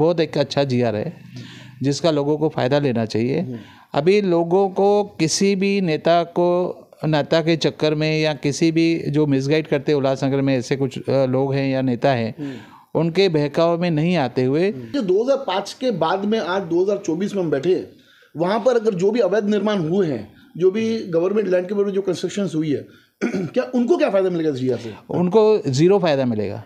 बहुत एक अच्छा जीआर है जिसका लोगों को फ़ायदा लेना चाहिए। अभी लोगों को किसी भी नेता के चक्कर में या किसी भी जो मिसगाइड करते उल्लासनगर में ऐसे कुछ लोग हैं या नेता हैं, उनके बहकाव में नहीं आते हुए। जो 2005 के बाद में आज 2024 में हम बैठे, वहाँ पर अगर जो भी अवैध निर्माण हुए हैं, जो भी गवर्नमेंट लैंड के ऊपर जो कंस्ट्रक्शन हुई है, क्या उनको क्या फ़ायदा मिलेगा जीआर से? उनको ज़ीरो फ़ायदा मिलेगा।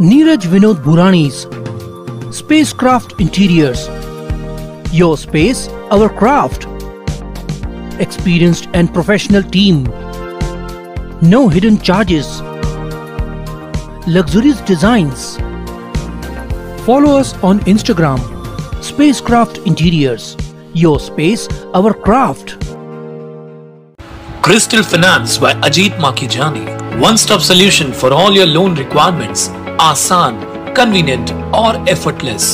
Neeraj Vinod Burani's Spacecraft Interiors. Your space, our craft. Experienced and professional team. No hidden charges. Luxurious designs. Follow us on Instagram. Spacecraft Interiors. Your space, our craft. Crystal Finance by Ajit Makhijani. One-stop solution for all your loan requirements. Asan, convenient or effortless.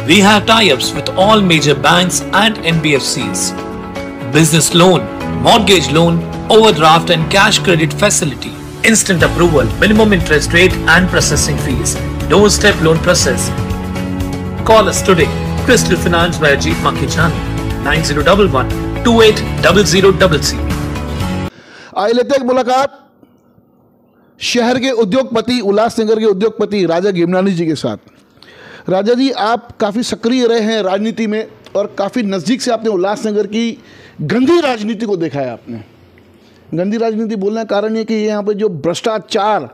We have tie-ups with all major banks and NBFCs. Business loan, mortgage loan, overdraft and cash credit facility. Instant approval, minimum interest rate and processing fees. Doorstep loan process. Call us today. Crystal Finance by Ajit Makhijani. 9011-280000. आइए लेते एक मुलाकात शहर के उद्योगपति, उल्लासनगर के उद्योगपति राजा घेमनानी जी के साथ। राजा जी, आप काफ़ी सक्रिय रहे हैं राजनीति में और काफ़ी नज़दीक से आपने उल्लासनगर की गंदी राजनीति को देखा है। आपने गंदी राजनीति बोलने का कारण ये कि यहाँ पर जो भ्रष्टाचार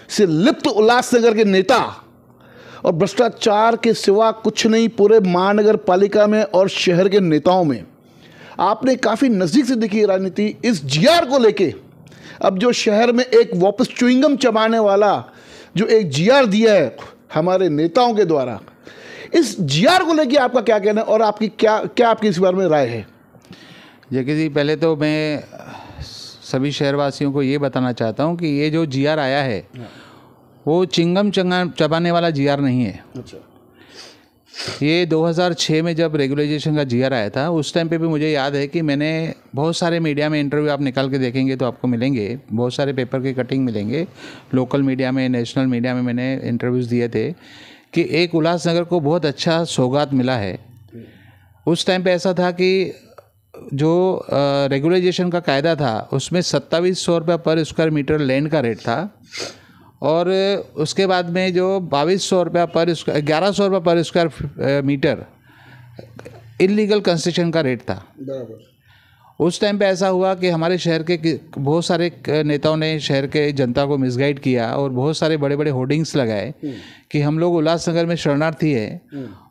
से लिप्त उल्लासनगर के नेता और भ्रष्टाचार के सिवा कुछ नहीं पूरे महानगर पालिका में और शहर के नेताओं में आपने काफ़ी नज़दीक से देखी है राजनीति। इस जीआर को लेके अब जो शहर में एक वापस च्युइंगम चबाने वाला जो एक जीआर दिया है हमारे नेताओं के द्वारा, इस जीआर को लेके आपका क्या कहना है और आपकी क्या आपकी इस बारे में राय है? जैसे जी, पहले तो मैं सभी शहरवासियों को ये बताना चाहता हूँ कि ये जो जीआर आया है वो चिंगम चबाने वाला जीआर नहीं है। अच्छा। ये 2006 में जब रेगुलाइजेशन का जीआर आया था, उस टाइम पे भी मुझे याद है कि मैंने बहुत सारे मीडिया में इंटरव्यू, आप निकाल के देखेंगे तो आपको मिलेंगे, बहुत सारे पेपर के कटिंग मिलेंगे, लोकल मीडिया में, नेशनल मीडिया में मैंने इंटरव्यूज़ दिए थे कि एक उल्लासनगर को बहुत अच्छा सौगात मिला है। उस टाइम पे ऐसा था कि जो रेगुलाइजेशन का कायदा था उसमें 2700 रुपये पर स्क्वायर मीटर लैंड का रेट था और उसके बाद में जो 2200 रुपये पर 1100 रुपये पर स्क्वायर मीटर इलीगल कंस्ट्रक्शन का रेट था। बराबर। उस टाइम पे ऐसा हुआ कि हमारे शहर के बहुत सारे नेताओं ने शहर के जनता को मिसगाइड किया और बहुत सारे बड़े बड़े होर्डिंग्स लगाए कि हम लोग उल्लासनगर में शरणार्थी है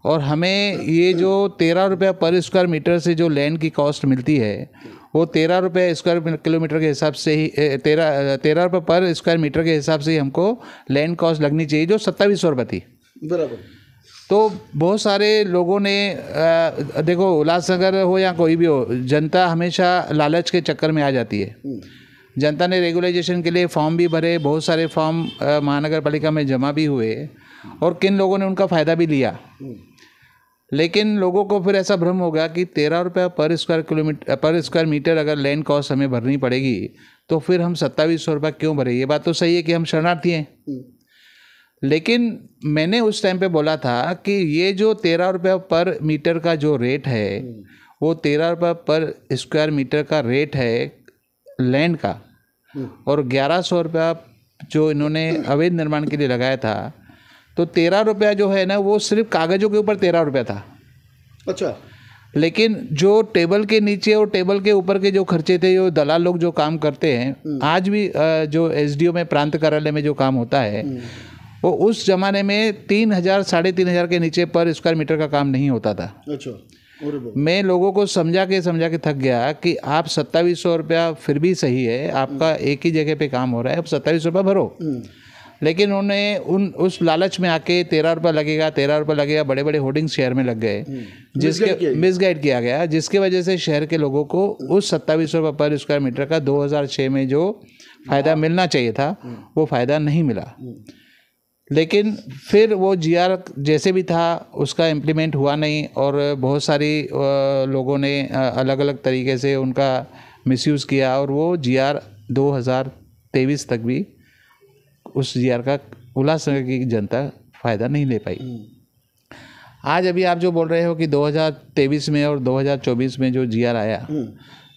और हमें ये जो 13 रुपये पर स्क्वायर मीटर से जो लैंड की कॉस्ट मिलती है वो 13 रुपये स्क्वायर किलोमीटर के हिसाब से ही 13 रुपये पर स्क्वायर मीटर के हिसाब से ही हमको लैंड कॉस्ट लगनी चाहिए, जो 2700 रुपये थी। बराबर। तो बहुत सारे लोगों ने देखो, उल्लासनगर हो या कोई भी हो, जनता हमेशा लालच के चक्कर में आ जाती है। जनता ने रेगुलाइजेशन के लिए फॉर्म भी भरे, बहुत सारे फॉर्म महानगर पालिका में जमा भी हुए और किन लोगों ने उनका फ़ायदा भी लिया। लेकिन लोगों को फिर ऐसा भ्रम हो गया कि 13 रुपये पर स्क्वायर मीटर अगर लैंड कॉस्ट हमें भरनी पड़ेगी तो फिर हम 2700 रुपये क्यों भरें। ये बात तो सही है कि हम शरणार्थी हैं, लेकिन मैंने उस टाइम पे बोला था कि ये जो 13 रुपये पर मीटर का जो रेट है वो 13 रुपये पर स्क्वायर मीटर का रेट है लैंड का, और 1100 रुपया जो इन्होंने अवैध निर्माण के लिए लगाया था, तो 13 रुपया जो है ना वो सिर्फ कागज़ों के ऊपर 13 रुपया था। अच्छा। लेकिन जो टेबल के नीचे और टेबल के ऊपर के जो खर्चे थे, जो दलाल लोग जो काम करते हैं, आज भी जो एसडीओ में, प्रांत कार्यालय में जो काम होता है, वो उस जमाने में 3000 3,500 के नीचे पर स्क्वायर मीटर का काम नहीं होता था। अच्छा। मैं लोगों को समझा के थक गया कि आप 2700 रुपया फिर भी सही है, आपका एक ही जगह पे काम हो रहा है, अब 2700 रुपया भरो। लेकिन उन्होंने उस लालच में आके 13 रुपये लगेगा, बड़े बड़े होर्डिंग शहर में लग गए, जिसके मिसगाइड किया गया, जिसकी वजह से शहर के लोगों को उस 2700 रुपये पर स्क्वायर मीटर का 2006 में जो फ़ायदा मिलना चाहिए था वो फ़ायदा नहीं मिला। लेकिन फिर वो जीआर जैसे भी था उसका इम्प्लीमेंट हुआ नहीं और बहुत सारी लोगों ने अलग अलग तरीके से उनका मिसयूज़ किया और वो जीआर 2023 तक भी उस जीआर का उल्लासनगर की जनता फ़ायदा नहीं ले पाई। आज अभी आप जो बोल रहे हो कि 2023 में और 2024 में जो जीआर आया,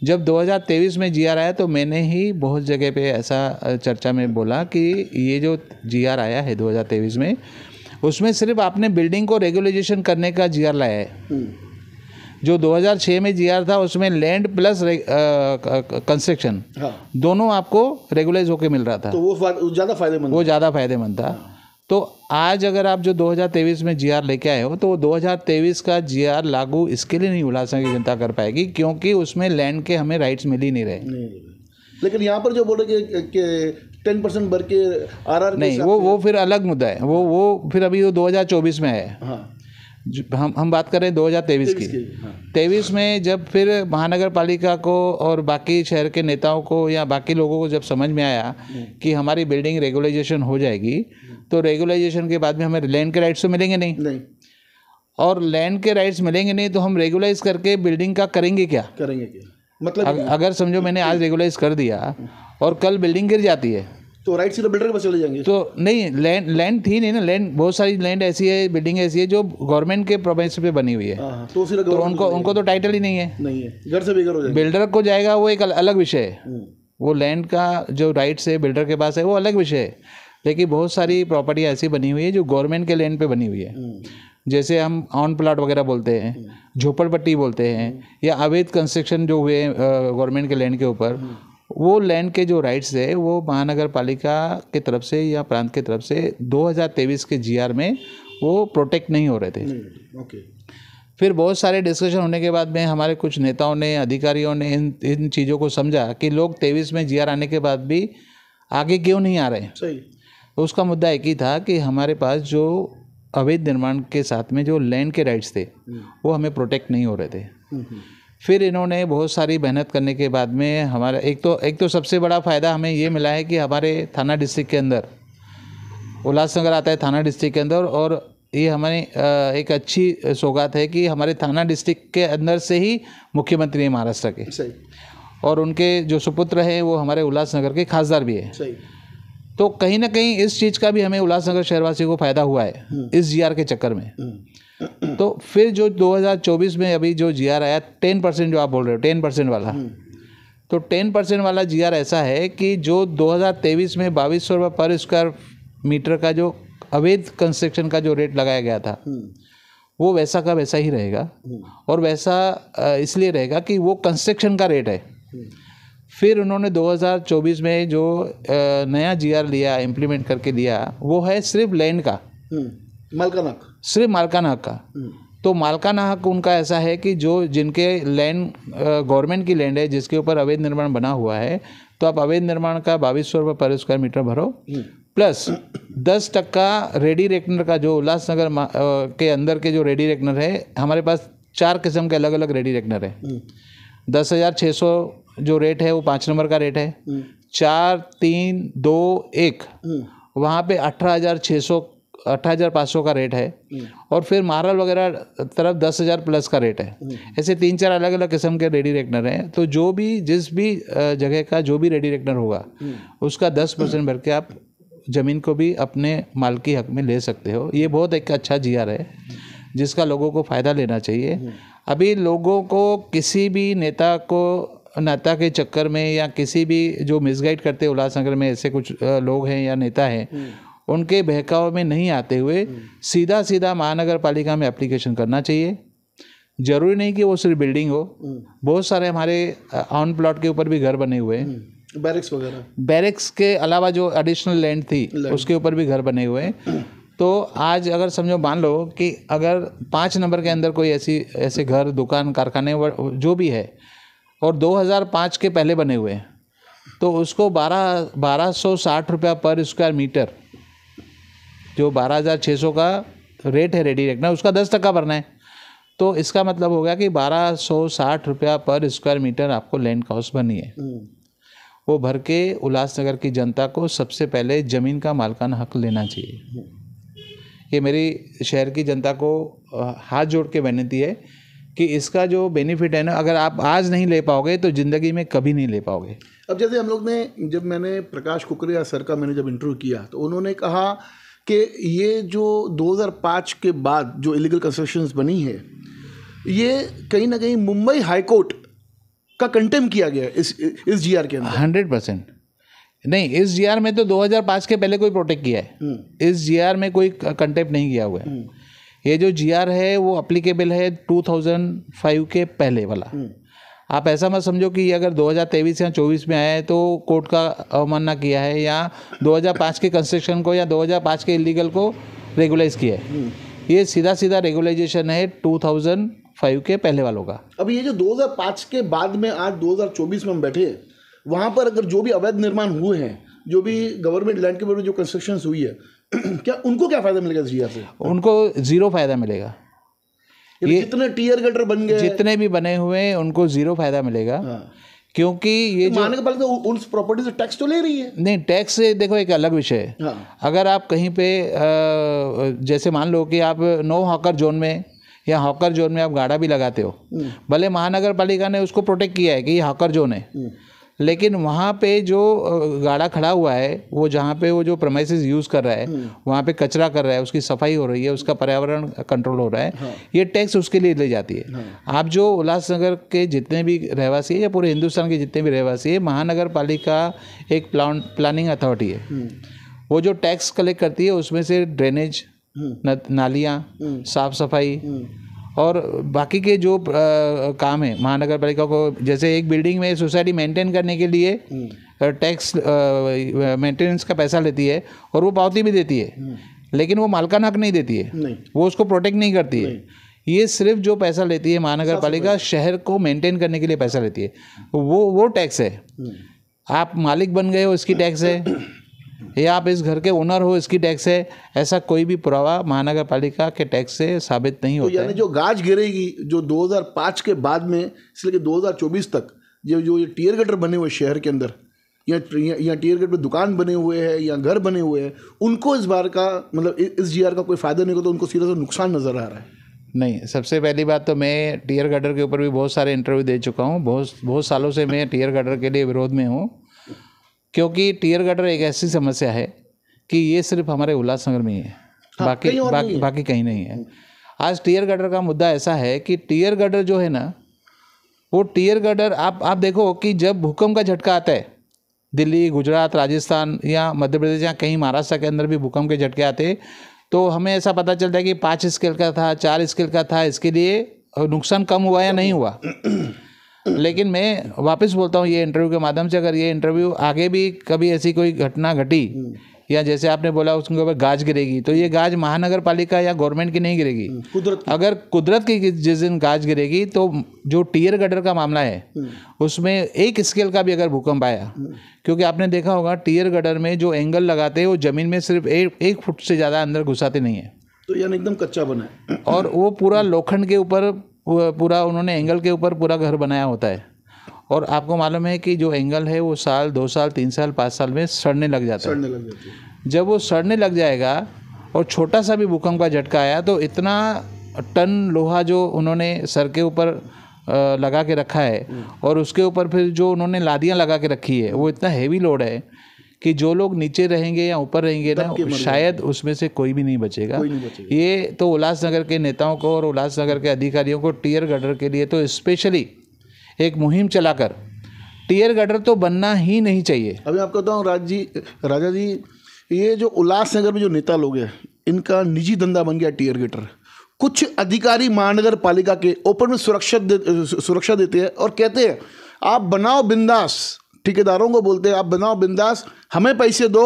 जब 2023 में जीआर आया तो मैंने ही बहुत जगह पे ऐसा चर्चा में बोला कि ये जो जीआर आया है 2023 में, उसमें सिर्फ आपने बिल्डिंग को रेगुलाइजेशन करने का जीआर लाया है। जो 2006 में जीआर था उसमें लैंड प्लस कंस्ट्रक्शन दोनों आपको रेगुलाइज होके मिल रहा था, तो वो ज़्यादा फायदेमंद था। तो आज अगर आप जो 2023 में जीआर लेके आए हो तो 2023 का जीआर लागू इसके लिए नहीं उल्लासनगर की जनता कर पाएगी क्योंकि उसमें लैंड के हमें राइट्स मिल ही नहीं रहे। लेकिन यहाँ पर जो बोल रहे कि 10% भर के आरआर नहीं, वो फिर अलग मुद्दा है। वो फिर अभी वो 2024 में है। हम बात कर रहे हैं 2023 की। 23 में जब फिर महानगर पालिका को और बाकी शहर के नेताओं को या बाकी लोगों को जब समझ में आया कि हमारी बिल्डिंग रेगुलाइजेशन हो जाएगी तो रेगुलाइजेशन के बाद में हमें लैंड के राइट्स तो मिलेंगे नहीं, और लैंड के राइट्स मिलेंगे नहीं तो हम रेगुलाइज करके बिल्डिंग का करेंगे क्या? मतलब अगर समझो मैंने आज रेगुलाइज कर दिया और कल बिल्डिंग गिर जाती है तो राइट सीधे बिल्डर के पास चले जाएंगे। तो नहीं, लैंड थी नहीं ना। लैंड बहुत सारी लैंड ऐसी है, बिल्डिंग ऐसी है जो गवर्नमेंट के प्रोवाइस पे बनी हुई है, तो उनको तो टाइटल ही नहीं है, घर से बेघर हो जाएंगे। बिल्डर को जाएगा वो एक अलग विषय है, वो लैंड का जो राइट्स है बिल्डर के पास है वो अलग विषय है। लेकिन बहुत सारी प्रॉपर्टी ऐसी बनी हुई है जो गवर्नमेंट के लैंड पे बनी हुई है, जैसे हम ऑन प्लॉट वगैरह बोलते हैं, झोपड़पट्टी बोलते हैं, या अवैध कंस्ट्रक्शन जो हुए गवर्नमेंट के लैंड के ऊपर, वो लैंड के जो राइट्स है वो महानगर पालिका की तरफ से या प्रांत की तरफ से 2023 के जीआर में वो प्रोटेक्ट नहीं हो रहे थे। फिर बहुत सारे डिस्कशन होने के बाद में हमारे कुछ नेताओं ने, अधिकारियों ने इन चीज़ों को समझा कि लोग 23 में जीआर आने के बाद भी आगे क्यों नहीं आ रहे। सही। तो उसका मुद्दा एक ही था कि हमारे पास जो अवैध निर्माण के साथ में जो लैंड के राइट्स थे वो हमें प्रोटेक्ट नहीं हो रहे थे। फिर इन्होंने बहुत सारी मेहनत करने के बाद में हमारा एक तो सबसे बड़ा फ़ायदा हमें ये मिला है कि हमारे थाना डिस्ट्रिक्ट के अंदर उल्लासनगर आता है, थाना डिस्ट्रिक्ट के अंदर, और ये हमारी एक अच्छी सौगात है कि हमारे थाना डिस्ट्रिक्ट के अंदर से ही मुख्यमंत्री हैं महाराष्ट्र के। सही। और उनके जो सुपुत्र हैं वो हमारे उल्लासनगर के खासदार भी है। सही। तो कहीं ना कहीं इस चीज़ का भी हमें उल्लासनगर शहरवासियों को फ़ायदा हुआ है इस जीआर के चक्कर में। तो फिर जो 2024 में अभी जो जीआर आया 10% जो आप बोल रहे हो 10% वाला, तो 10% वाला जीआर ऐसा है कि जो 2023 में 2200 रुपये पर स्क्वायर मीटर का जो अवैध कंस्ट्रक्शन का जो रेट लगाया गया था वो वैसा का वैसा ही रहेगा, और वैसा इसलिए रहेगा कि वो कंस्ट्रक्शन का रेट है। फिर उन्होंने 2024 में जो नया जीआर लिया, इम्प्लीमेंट करके लिया, वो है सिर्फ लैंड का, मालकाना हक, सिर्फ मालकाना हक का। तो मालकाना हक उनका ऐसा है कि जो जिनके लैंड गवर्नमेंट की लैंड है जिसके ऊपर अवैध निर्माण बना हुआ है, तो आप अवैध निर्माण का 2200 रुपये पर स्क्वायर मीटर भरो, प्लस 10% रेडी रेकनर का, जो उल्लासनगर के अंदर के जो रेडी रेकनर है, हमारे पास 4 किस्म के अलग अलग रेडी रेकनर है। 10,600 जो रेट है वो 5 नंबर का रेट है, 4, 3, 2, 1 वहाँ पे 18,500 का रेट है, और फिर मार्बल वगैरह तरफ 10,000 प्लस का रेट है। ऐसे 3-4 अलग अलग किस्म के रेडी रेकनर हैं। तो जो भी जिस भी जगह का जो भी रेडी रेकनर होगा उसका 10% भर के आप ज़मीन को भी अपने मालकी हक में ले सकते हो। ये बहुत एक अच्छा जीआर है जिसका लोगों को फ़ायदा लेना चाहिए। अभी लोगों को किसी भी नेता के चक्कर में या किसी भी जो मिसगाइड करते उल्लासनगर में ऐसे कुछ लोग हैं या नेता हैं, उनके बहकाव में नहीं आते हुए सीधा महानगर पालिका में एप्लीकेशन करना चाहिए। ज़रूरी नहीं कि वो सिर्फ बिल्डिंग हो, बहुत सारे हमारे ऑन प्लॉट के ऊपर भी घर बने हुए हैं, बैरिक्स वगैरह, बैरिक्स के अलावा जो एडिशनल लैंड थी उसके ऊपर भी घर बने हुए हैं। तो आज अगर समझो मान लो कि अगर 5 नंबर के अंदर कोई ऐसे घर, दुकान, कारखाने जो भी है और 2005 के पहले बने हुए हैं, तो उसको 1260 रुपया पर स्क्वायर मीटर, जो 12,600 का रेट है रेडी रेकनर, उसका 10% भरना है। तो इसका मतलब हो गया कि 1260 रुपया पर स्क्वायर मीटर आपको लैंड कॉस्ट भरनी है। वो भर के उल्लासनगर की जनता को सबसे पहले ज़मीन का मालिकाना हक लेना चाहिए। ये मेरी शहर की जनता को हाथ जोड़ के विनती है कि इसका जो बेनिफिट है ना, अगर आप आज नहीं ले पाओगे तो ज़िंदगी में कभी नहीं ले पाओगे। अब जैसे हम लोग ने, जब मैंने प्रकाश कुकरेजा सर का मैंने जब इंटरव्यू किया तो उन्होंने कहा कि ये जो 2005 के बाद जो इलीगल कंस्ट्रक्शंस बनी है, ये कहीं ना कहीं मुंबई हाई कोर्ट का कंटेम किया गया इस जीआर के अंदर। 100% नहीं, इस जीआर में तो 2005 के पहले कोई प्रोटेक्ट किया है, इस जीआर में कोई कंटेम्प्ट नहीं किया हुआ है। ये जो जीआर है वो अप्लीकेबल है 2005 के पहले वाला। आप ऐसा मत समझो कि अगर 2023 या 24 में आया है तो कोर्ट का अवमानना किया है, या 2005 के कंस्ट्रक्शन को या 2005 के इलीगल को रेगुलाइज किया है। ये सीधा सीधा रेगुलाइजेशन है 2005 के पहले वालों का। अब ये जो 2005 के बाद में आज 2024 में हम बैठे हैं, वहाँ पर अगर जो भी अवैध निर्माण हुए हैं, जो भी गवर्नमेंट लैंड के ऊपर जो कंस्ट्रक्शंस हुई है, क्या उनको क्या फ़ायदा मिलेगा इस जीआर से? उनको ज़ीरो फायदा मिलेगा। ये जितने टीयर गटर बन गए, जितने भी बने हुए हैं उनको ज़ीरो फायदा मिलेगा। क्योंकि ये जो महानगर पालिका उस प्रॉपर्टी से टैक्स तो ले रही है। नहीं, टैक्स से देखो एक अलग विषय है। अगर आप कहीं पे जैसे मान लो कि आप नो हॉकर जोन में या हॉकर जोन में आप गाड़ा भी लगाते हो, भले महानगर पालिका ने उसको प्रोटेक्ट किया है कि ये हॉकर जोन है, लेकिन वहाँ पे जो गाड़ा खड़ा हुआ है, वो जहाँ पे वो जो प्रेमाइसेस यूज़ कर रहा है, वहाँ पे कचरा कर रहा है, उसकी सफाई हो रही है, उसका पर्यावरण कंट्रोल हो रहा है, ये टैक्स उसके लिए ले जाती है। आप जो उल्लासनगर के जितने भी रहवासी है या पूरे हिंदुस्तान के जितने भी रहवासी है, महानगर पालिका एक प्लानिंग अथॉरिटी है। वो जो टैक्स कलेक्ट करती है उसमें से ड्रेनेज, नालियाँ, साफ सफाई और बाकी के जो काम है महानगर पालिका को, जैसे एक बिल्डिंग में सोसाइटी मेंटेन करने के लिए टैक्स मेंटेनेंस का पैसा लेती है और वो पावती भी देती है, लेकिन वो मालिकाना हक नहीं देती है, वो उसको प्रोटेक्ट नहीं करती है। ये सिर्फ जो पैसा लेती है महानगर पालिका शहर को मेंटेन करने के लिए पैसा लेती है, वो टैक्स है। आप मालिक बन गए हो इसकी टैक्स है, या आप इस घर के ओनर हो इसकी टैक्स है, ऐसा कोई भी पुरावा महानगर पालिका के टैक्स से साबित नहीं होता। तो यानी जो गाज गिरेगी जो 2005 के बाद में से लेकर 2024 तक जो ये टीयर गटर बने हुए शहर के अंदर, या टीयर गटर पे दुकान बने हुए हैं या घर बने हुए हैं, उनको इस बार का मतलब इस जीआर का कोई फ़ायदा नहीं होता, उनको सीधा सा नुकसान नज़र आ रहा है। नहीं, सबसे पहली बात तो मैं टीयर गटर के ऊपर भी बहुत सारे इंटरव्यू दे चुका हूँ। बहुत सालों से मैं टीयर गटर के लिए विरोध में हूँ, क्योंकि टीयर गटर एक ऐसी समस्या है कि ये सिर्फ हमारे उल्लासनगर में ही है, बाकी कहीं नहीं है। आज टीयर गटर का मुद्दा ऐसा है कि टीयर गटर जो है ना, वो टीयर गटर आप देखो कि जब भूकंप का झटका आता है, दिल्ली, गुजरात, राजस्थान या मध्य प्रदेश या कहीं महाराष्ट्र के अंदर भी भूकंप के झटके आते, तो हमें ऐसा पता चलता है कि 5 स्केल का था, 4 स्केल का था, इसके लिए नुकसान कम हुआ या नहीं हुआ। लेकिन मैं वापस बोलता हूँ ये इंटरव्यू के माध्यम से, अगर ये इंटरव्यू आगे भी कभी ऐसी कोई घटना घटी या जैसे आपने बोला उसके ऊपर गाज गिरेगी, तो ये गाज महानगर पालिका या गवर्नमेंट की नहीं गिरेगी, अगर कुदरत की जिस दिन गाज गिरेगी, तो जो टीयर गटर का मामला है उसमें 1 स्केल का भी अगर भूकंप आया, क्योंकि आपने देखा होगा टीयर गटर में जो एंगल लगाते हैं वो ज़मीन में सिर्फ 1 फुट से ज़्यादा अंदर घुसाते नहीं है, तो यानी एकदम कच्चा बना है। और वो पूरा लोखंड के ऊपर पूरा उन्होंने एंगल के ऊपर पूरा घर बनाया होता है। और आपको मालूम है कि जो एंगल है वो साल, 2 साल, 3 साल, 5 साल में सड़ने लग जाता है। जब वो सड़ने लग जाएगा और छोटा सा भी भूकंप का झटका आया, तो इतना टन लोहा जो उन्होंने सर के ऊपर लगा के रखा है और उसके ऊपर फिर जो उन्होंने लादियाँ लगा के रखी है, वो इतना हैवी लोड है कि जो लोग नीचे रहेंगे या ऊपर रहेंगे ना, शायद उसमें से कोई भी नहीं बचेगा। ये तो उल्लासनगर के नेताओं को और उल्लासनगर के अधिकारियों को टीयर गटर के लिए तो स्पेशली एक मुहिम चलाकर टीयर गटर तो बनना ही नहीं चाहिए। अभी आपको बताऊँ राजा जी, ये जो उल्लासनगर में जो नेता लोग हैं, इनका निजी धंधा बन गया टीयर गटर। कुछ अधिकारी महानगर पालिका के ओपन में सुरक्षा देते हैं और कहते हैं आप बनाओ बिंदास, ठेकेदारों को बोलते हैं आप बनाओ बिंदास, हमें पैसे दो,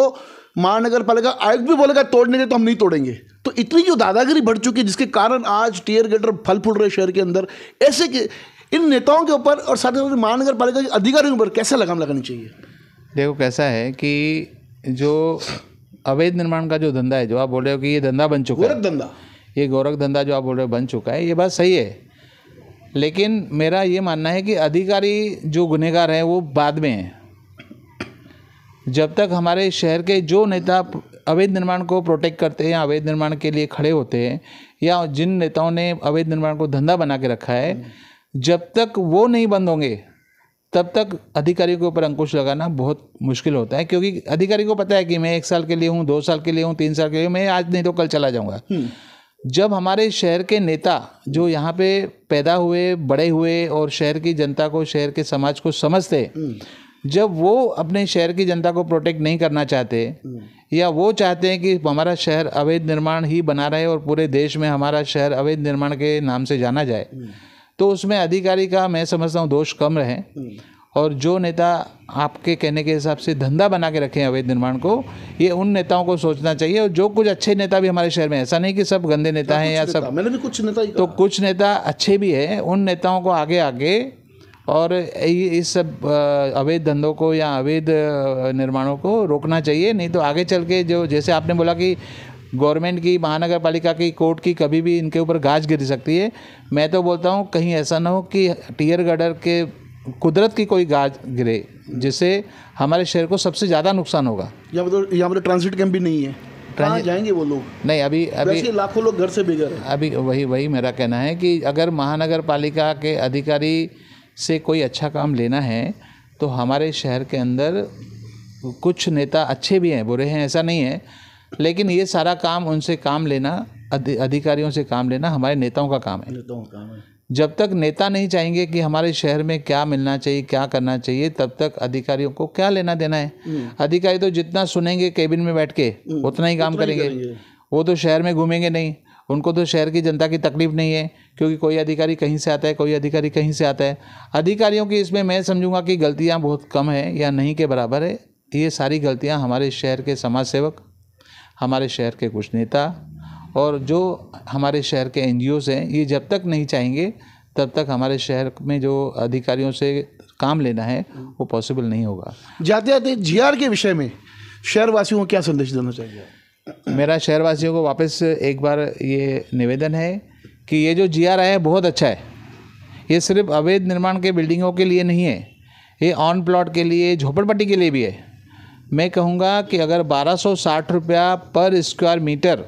महानगर पालिका आयुक्त भी बोलेगा तोड़ने के तो हम नहीं तोड़ेंगे। तो इतनी जो दादागिरी बढ़ चुकी है, जिसके कारण आज टीयर गटर फल फूल रहे शहर के अंदर, ऐसे के इन नेताओं के ऊपर और साथ ही महानगर पालिका के अधिकारियों के ऊपर कैसे लगाम लगानी चाहिए? देखो कैसा है कि जो अवैध निर्माण का जो धंधा है, जो आप बोल रहे हो कि ये धंधा बन चुका है, गोरख धंधा, ये गोरख धंधा जो आप बोल रहे हो बन चुका है, ये बात सही है। लेकिन मेरा ये मानना है कि अधिकारी जो गुनहगार हैं वो बाद में हैं। जब तक हमारे शहर के जो नेता अवैध निर्माण को प्रोटेक्ट करते हैं, अवैध निर्माण के लिए खड़े होते हैं, या जिन नेताओं ने अवैध निर्माण को धंधा बना के रखा है, जब तक वो नहीं बंद होंगे तब तक अधिकारियों के ऊपर अंकुश लगाना बहुत मुश्किल होता है। क्योंकि अधिकारी को पता है कि मैं 1 साल के लिए हूँ, 2 साल के लिए हूँ, 3 साल के लिए, मैं आज नहीं तो कल चला जाऊँगा। जब हमारे शहर के नेता जो यहाँ पे पैदा हुए, बड़े हुए और शहर की जनता को, शहर के समाज को समझते, जब वो अपने शहर की जनता को प्रोटेक्ट नहीं करना चाहते, या वो चाहते हैं कि हमारा शहर अवैध निर्माण ही बना रहे और पूरे देश में हमारा शहर अवैध निर्माण के नाम से जाना जाए, तो उसमें अधिकारी का मैं समझता हूँ दोष कम रहे। और जो नेता आपके कहने के हिसाब से धंधा बना के रखे हैं अवैध निर्माण को, ये उन नेताओं को सोचना चाहिए। और जो कुछ अच्छे नेता भी हमारे शहर में, ऐसा नहीं कि सब गंदे नेता हैं या सब, मैंने भी कुछ नेता ही तो कुछ नेता अच्छे भी हैं, उन नेताओं को आगे आगे और इस सब अवैध धंधों को या अवैध निर्माणों को रोकना चाहिए। नहीं तो आगे चल के जो, जैसे आपने बोला कि गवर्नमेंट की, महानगर पालिका की, कोर्ट की कभी भी इनके ऊपर गाज गिर सकती है, मैं तो बोलता हूँ कहीं ऐसा ना हो कि टियर गटर के कुदरत की कोई गाज गिरे, जिससे हमारे शहर को सबसे ज़्यादा नुकसान होगा। यहाँ पर ट्रांजिट कैंप भी नहीं है, कहाँ जाएंगे वो लोग? नहीं, अभी लाखों लोग घर से बेघर हैं। अभी वही मेरा कहना है कि अगर महानगर पालिका के अधिकारी से कोई अच्छा काम लेना है तो हमारे शहर के अंदर कुछ नेता अच्छे भी हैं, बुरे हैं, ऐसा नहीं है, लेकिन ये सारा काम उनसे काम लेना, अधिकारियों से काम लेना हमारे नेताओं का काम है। जब तक नेता नहीं चाहेंगे कि हमारे शहर में क्या मिलना चाहिए, क्या करना चाहिए, तब तक अधिकारियों को क्या लेना देना है। अधिकारी तो जितना सुनेंगे केबिन में बैठ के उतना ही काम करेंगे, वो तो शहर में घूमेंगे नहीं, उनको तो शहर की जनता की तकलीफ नहीं है, क्योंकि कोई अधिकारी कहीं से आता है, कोई अधिकारी कहीं से आता है। अधिकारियों की इसमें मैं समझूंगा कि गलतियाँ बहुत कम है या नहीं के बराबर है। ये सारी गलतियाँ हमारे शहर के समाज सेवक, हमारे शहर के कुछ नेता और जो हमारे शहर के NGOs हैं, ये जब तक नहीं चाहेंगे तब तक हमारे शहर में जो अधिकारियों से काम लेना है वो पॉसिबल नहीं होगा। जाते जाते GR के विषय में शहरवासियों को क्या संदेश देना चाहिए? मेरा शहरवासियों को वापस एक बार ये निवेदन है कि ये जो GR आया है बहुत अच्छा है। ये सिर्फ अवैध निर्माण के बिल्डिंगों के लिए नहीं है, ये ऑन प्लॉट के लिए, झोपड़पट्टी के लिए भी है। मैं कहूँगा कि अगर 1260 रुपया पर स्क्वायर मीटर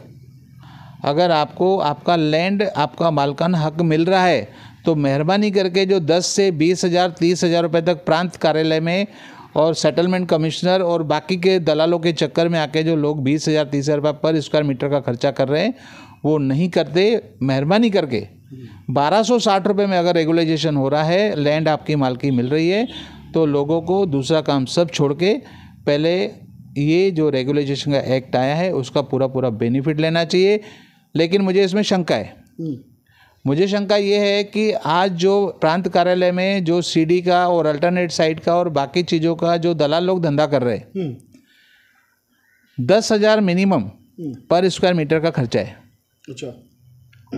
अगर आपको आपका लैंड, आपका मालकान हक मिल रहा है, तो मेहरबानी करके जो 10 से 20,000 30,000 रुपये तक प्रांत कार्यालय में और सेटलमेंट कमिश्नर और बाकी के दलालों के चक्कर में आके जो लोग 20,000 30,000 रुपये पर स्क्वायर मीटर का खर्चा कर रहे हैं, वो नहीं करते। मेहरबानी करके 1260 रुपये में अगर रेगुलाइजेशन हो रहा है, लैंड आपकी मालकी मिल रही है, तो लोगों को दूसरा काम सब छोड़ के पहले ये जो रेगुलाइजेशन का एक्ट आया है उसका पूरा बेनिफिट लेना चाहिए। लेकिन मुझे इसमें शंका है। मुझे शंका ये है कि आज जो प्रांत कार्यालय में जो CD का और अल्टरनेट साइट का और बाकी चीज़ों का जो दलाल लोग धंधा कर रहे हैं, 10,000 मिनिमम पर स्क्वायर मीटर का खर्चा है। अच्छा।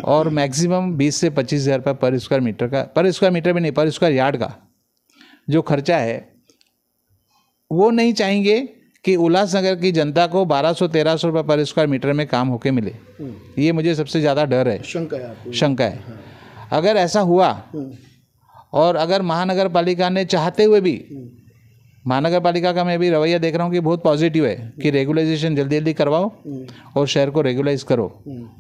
और मैक्सिमम 20 से 25,000 रुपये पर स्क्वायर मीटर का, पर स्क्वायर मीटर भी नहीं, पर स्क्वायर यार्ड का जो खर्चा है, वो नहीं चाहेंगे कि उल्लासनगर की जनता को 1200-1300 रुपये पर स्क्वायर मीटर में काम होके मिले। ये मुझे सबसे ज़्यादा डर है, शंका है। अगर ऐसा हुआ और अगर महानगर पालिका ने चाहते हुए भी, महानगर पालिका का मैं भी रवैया देख रहा हूँ कि बहुत पॉजिटिव है कि रेगुलाइजेशन जल्दी जल्दी करवाओ और शहर को रेगुलाइज करो।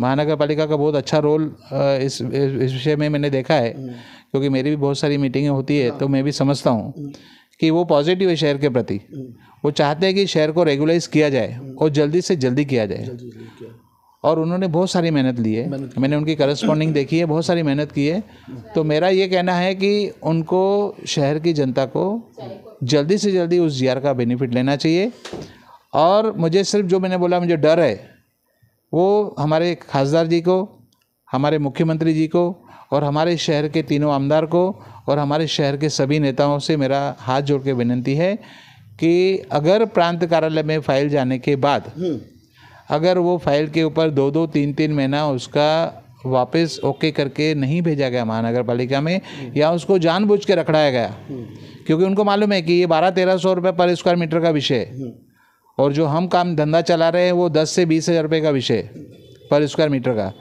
महानगर पालिका का बहुत अच्छा रोल इस विषय में मैंने देखा है, क्योंकि मेरी भी बहुत सारी मीटिंगें होती है, तो मैं भी समझता हूँ कि वो पॉजिटिव है शहर के प्रति। वो चाहते हैं कि शहर को रेगुलाइज किया जाए और जल्दी से जल्दी किया जाए। और उन्होंने बहुत सारी मेहनत ली है, मैंने उनकी करस्पॉन्डिंग देखी है, बहुत सारी मेहनत की है। तो मेरा ये कहना है कि उनको, शहर की जनता को जल्दी से जल्दी उस GR का बेनिफिट लेना चाहिए। और मुझे सिर्फ जो मैंने बोला मुझे डर है, वो हमारे खासदार जी को, हमारे मुख्यमंत्री जी को और हमारे शहर के तीनों आमदार को और हमारे शहर के सभी नेताओं से मेरा हाथ जोड़ के विनती है कि अगर प्रांत कार्यालय में फाइल जाने के बाद अगर वो फाइल के ऊपर 2-2 3-3 महीना उसका वापस ओके करके नहीं भेजा गया महानगर पालिका में, या उसको जानबूझ के रखड़ाया गया, क्योंकि उनको मालूम है कि ये 1200-1300 रुपये पर स्क्वायर मीटर का विषय है और जो हम काम धंधा चला रहे हैं वो 10 से 20,000 रुपये का विषय पर स्क्वायर मीटर का,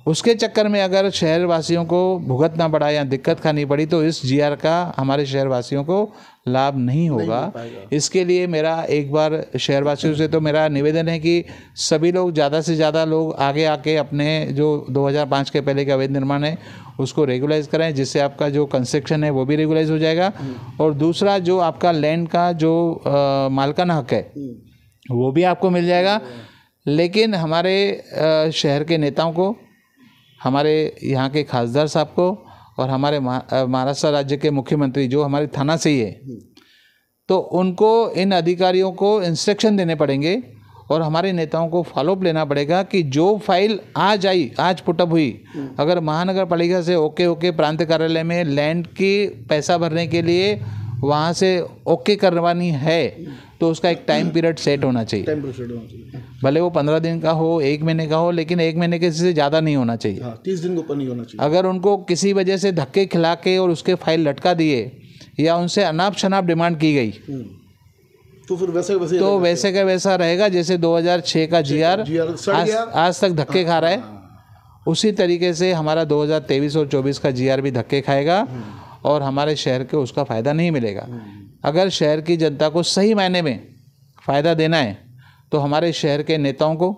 उसके चक्कर में अगर शहर वासियों को भुगतना पड़ा या दिक्कत खानी पड़ी तो इस जीआर का हमारे शहर वासियों को लाभ नहीं होगा। इसके लिए मेरा एक बार शहर वासियों से तो मेरा निवेदन है कि सभी लोग ज़्यादा से ज़्यादा लोग आगे आके अपने जो 2005 के पहले का अवैध निर्माण है उसको रेगुलाइज कराएं, जिससे आपका जो कंस्ट्रक्शन है वो भी रेगुलाइज हो जाएगा। और दूसरा जो आपका लैंड का जो मालिकाना हक है वो भी आपको मिल जाएगा। लेकिन हमारे शहर के नेताओं को, हमारे यहाँ के खासदार साहब को और हमारे महाराष्ट्र राज्य के मुख्यमंत्री जो हमारे थाना से ही है, तो उनको इन अधिकारियों को इंस्ट्रक्शन देने पड़ेंगे और हमारे नेताओं को फॉलोअप लेना पड़ेगा कि जो फाइल आज पुटअप हुई, अगर महानगर पालिका से ओके प्रांत कार्यालय में लैंड की पैसा भरने के लिए वहाँ से ओके करवानी है तो उसका एक टाइम पीरियड सेट होना चाहिए। भले वो 15 दिन का हो, 1 महीने का हो, लेकिन 1 महीने के से ज़्यादा नहीं होना चाहिए। 30 दिन के ऊपर नहीं होना चाहिए। अगर उनको किसी वजह से धक्के खिला के और उसके फाइल लटका दिए या उनसे अनाप शनाप डिमांड की गई तो फिर वैसे का वैसा रहेगा जैसे 2006 का जीआर आज तक धक्के खा रहा है। उसी तरीके से हमारा 2023 और 24 का जीआर भी धक्के खाएगा और हमारे शहर को उसका फ़ायदा नहीं मिलेगा। अगर शहर की जनता को सही मायने में फ़ायदा देना है तो हमारे शहर के नेताओं को,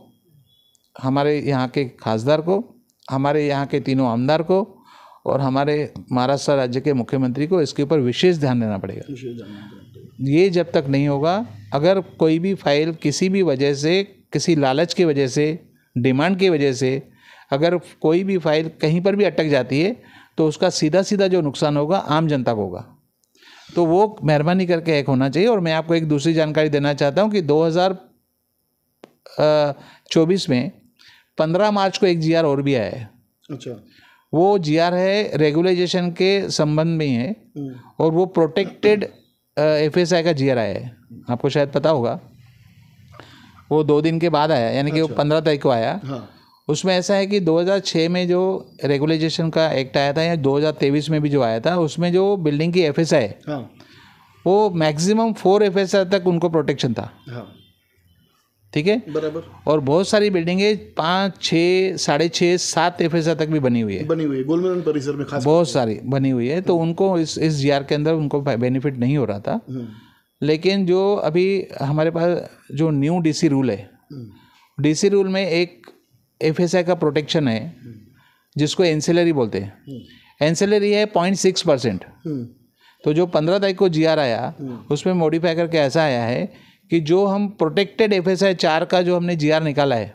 हमारे यहाँ के खासदार को, हमारे यहाँ के तीनों आमदार को और हमारे महाराष्ट्र राज्य के मुख्यमंत्री को इसके ऊपर विशेष ध्यान देना पड़ेगा। ये जब तक नहीं होगा, अगर कोई भी फाइल किसी भी वजह से, किसी लालच की वजह से, डिमांड की वजह से अगर कोई भी फाइल कहीं पर भी अटक जाती है तो उसका सीधा सीधा जो नुकसान होगा आम जनता को होगा। तो वो मेहरबानी करके एक होना चाहिए। और मैं आपको एक दूसरी जानकारी देना चाहता हूँ कि 2024 में 15 मार्च को एक जीआर और भी आया है। अच्छा। वो जीआर है रेगुलाइजेशन के संबंध में है और वो प्रोटेक्टेड एफएसआई का जीआर आया है। आपको शायद पता होगा, वो 2 दिन के बाद आया, यानी कि वो 15 तारीख को आया। हाँ। उसमें ऐसा है कि 2006 में जो रेगुलाइजेशन का एक्ट आया था या 2023 में भी जो आया था, उसमें जो बिल्डिंग की एफएसआई हाँ। वो मैक्सिमम 4 एफएसआई तक उनको प्रोटेक्शन था। हाँ। ठीक है, बराबर। और बहुत सारी बिल्डिंगें 5, 6, 6.5, 7 एफएसआई तक भी बनी हुई है गोलमेदान परिसर में खास बहुत सारी बनी हुई है। तो उनको इस जीआर के अंदर उनको बेनिफिट नहीं हो रहा था। लेकिन जो अभी हमारे पास जो न्यू डीसी रूल है, डीसी रूल में एक एफएसआई का प्रोटेक्शन है जिसको एंसिलरी बोलते हैं। एंसिलरी है 0.6%। तो जो 15 तारीख को जीआर आया उसमें मॉडिफाई करके ऐसा आया है कि जो हम प्रोटेक्टेड एफएसआई 4 का जो हमने जीआर निकाला है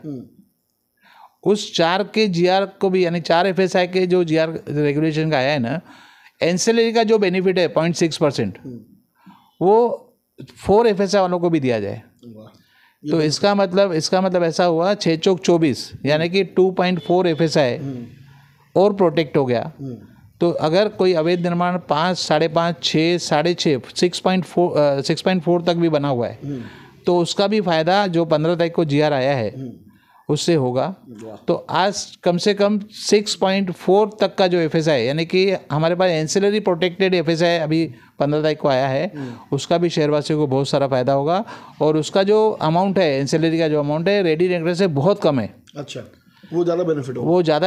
उस 4 के जीआर को भी, यानी 4 एफएसआई के जो जीआर रेगुलेशन का आया है ना, एंसिलरी का जो बेनिफिट है 0.6% वो 4 एफएसआई वालों को भी दिया जाए। तो इसका मतलब ऐसा हुआ 6 चौक 24, यानी कि 2.4 एफएसआई और प्रोटेक्ट हो गया। तो अगर कोई अवैध निर्माण 5, 5.5, 6, 6.5, 6.4 तक भी बना हुआ है तो उसका भी फ़ायदा जो 15 तारीख को जीआर आया है उससे होगा। तो आज कम से कम 6.4 तक का जो एफएसआई, यानी कि हमारे पास एंसिलरी प्रोटेक्टेड एफएसआई अभी 15 तारीख को आया है, उसका भी शहरवासियों को बहुत सारा फायदा होगा। और उसका जो अमाउंट है, एंसिलरी का जो अमाउंट है, रेडी रेंटल से बहुत कम है। अच्छा, वो ज़्यादा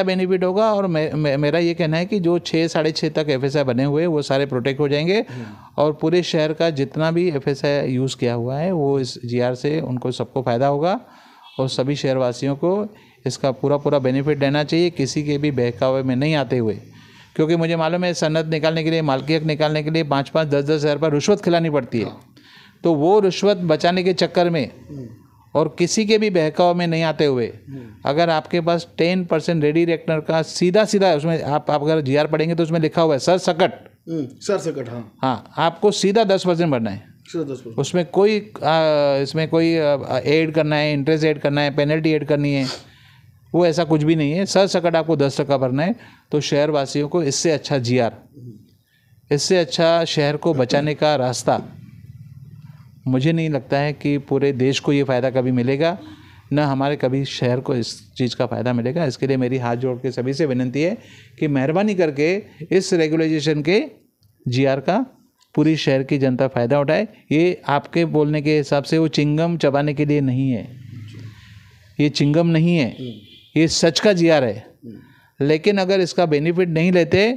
बेनिफिट होगा। और मेरा ये कहना है कि जो 6, 6.5 तक एफएसआई बने हुए वो सारे प्रोटेक्ट हो जाएंगे और पूरे शहर का जितना भी एफएसआई यूज़ किया हुआ है वो इस जीआर से उनको सबको फ़ायदा होगा और सभी शहरवासियों को इसका पूरा बेनिफिट देना चाहिए, किसी के भी बहकावे में नहीं आते हुए। क्योंकि मुझे मालूम है सनद निकालने के लिए, मालकियत निकालने के लिए 5-5, 10-10 हज़ार पर रिश्वत खिलानी पड़ती है। तो वो रिश्वत बचाने के चक्कर में और किसी के भी बहकाव में नहीं आते हुए अगर आपके पास 10% रेडी रेक्टर का सीधा उसमें आप अगर जीआर पढ़ेंगे तो उसमें लिखा हुआ है सरसकट। हाँ, आपको सीधा 10% भरना है। उसमें कोई इसमें कोई ऐड करना है, इंटरेस्ट ऐड करना है, पेनल्टी ऐड करनी है, वो ऐसा कुछ भी नहीं है। सरसकट आपको 10% भरना है। तो शहर वासियों को इससे अच्छा जीआर, इससे अच्छा शहर को बचाने का रास्ता मुझे नहीं लगता है कि पूरे देश को ये फ़ायदा कभी मिलेगा, न हमारे कभी शहर को इस चीज़ का फ़ायदा मिलेगा। इसके लिए मेरी हाथ जोड़ के सभी से विनती है कि मेहरबानी करके इस रेगुलाइजेशन के जीआर का पूरी शहर की जनता फ़ायदा उठाए। ये आपके बोलने के हिसाब से वो चिंगम चबाने के लिए नहीं है, ये चिंगम नहीं है, ये सच का जीआर है। लेकिन अगर इसका बेनिफिट नहीं लेते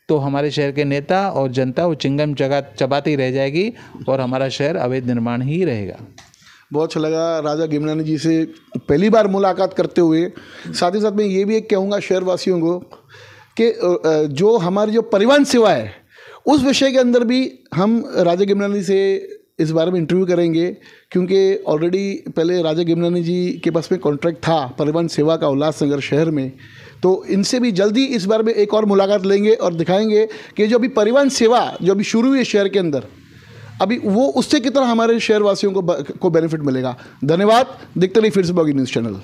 तो हमारे शहर के नेता और जनता वो चिंगम चबाती रह जाएगी और हमारा शहर अवैध निर्माण ही रहेगा। बहुत अच्छा लगा राजा गिमनानी जी से पहली बार मुलाकात करते हुए। साथ ही साथ मैं ये भी एक कहूँगा शहरवासियों को कि जो हमारी जो परिवहन सेवा है उस विषय के अंदर भी हम राजा गिमनानी से इस बारे में इंटरव्यू करेंगे, क्योंकि ऑलरेडी पहले राजा गिमनानी जी के पास में कॉन्ट्रैक्ट था परिवहन सेवा का उल्लासनगर शहर में। तो इनसे भी जल्दी इस बारे में एक और मुलाकात लेंगे और दिखाएंगे कि जो अभी परिवहन सेवा जो अभी शुरू हुई है शहर के अंदर, अभी वो उससे कितना हमारे शहरवासियों को बेनिफिट मिलेगा। धन्यवाद। देखते रहिए फिर से बॉगी न्यूज़ चैनल।